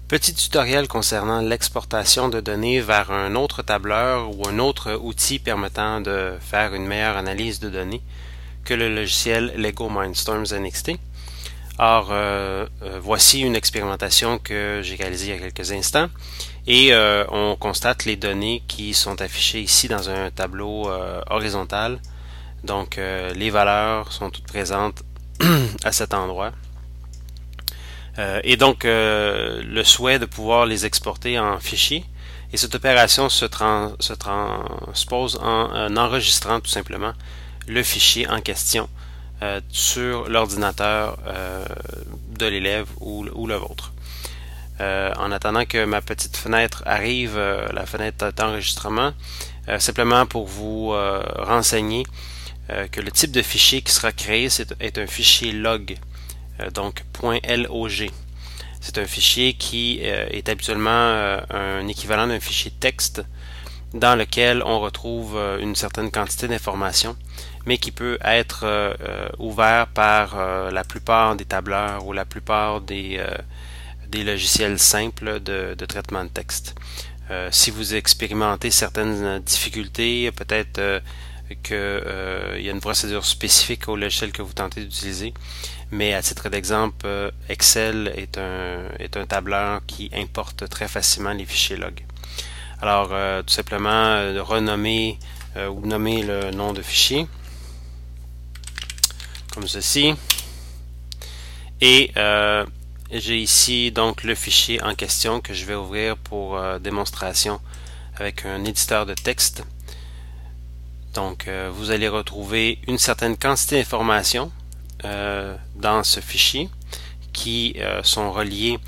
Petit tutoriel concernant l'exportation de données vers un autre tableur ou un autre outil permettant de faire une meilleure analyse de données que le logiciel Lego Mindstorms NXT. Or, voici une expérimentation que j'ai réalisée il y a quelques instants et on constate les données qui sont affichées ici dans un tableau horizontal. Donc, les valeurs sont toutes présentes à cet endroit. Et donc, le souhait de pouvoir les exporter en fichier. Et cette opération se transpose en enregistrant tout simplement le fichier en question sur l'ordinateur de l'élève ou le vôtre. En attendant que ma petite fenêtre arrive, la fenêtre d'enregistrement, simplement pour vous renseigner que le type de fichier qui sera créé est un fichier log. Donc .log. C'est un fichier qui est habituellement un équivalent d'un fichier texte dans lequel on retrouve une certaine quantité d'informations, mais qui peut être ouvert par la plupart des tableurs ou la plupart des logiciels simples de traitement de texte. Si vous expérimentez certaines difficultés, peut-être qu'il y a une procédure spécifique au logiciel que vous tentez d'utiliser, mais à titre d'exemple, Excel est un tableur qui importe très facilement les fichiers log. Alors, tout simplement, renommer ou nommer le nom de fichier, comme ceci, et j'ai ici donc le fichier en question que je vais ouvrir pour démonstration avec un éditeur de texte. Donc, vous allez retrouver une certaine quantité d'informations dans ce fichier qui sont reliés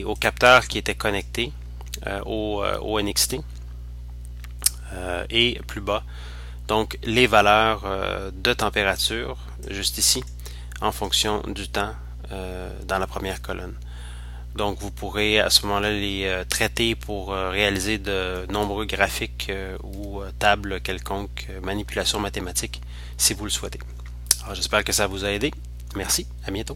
aux capteurs qui étaient connectés au NXT et plus bas donc les valeurs de température juste ici en fonction du temps dans la première colonne. Donc vous pourrez à ce moment-là les traiter pour réaliser de nombreux graphiques ou tables quelconques, manipulations mathématiques si vous le souhaitez. Alors j'espère que ça vous a aidé. Merci, à bientôt.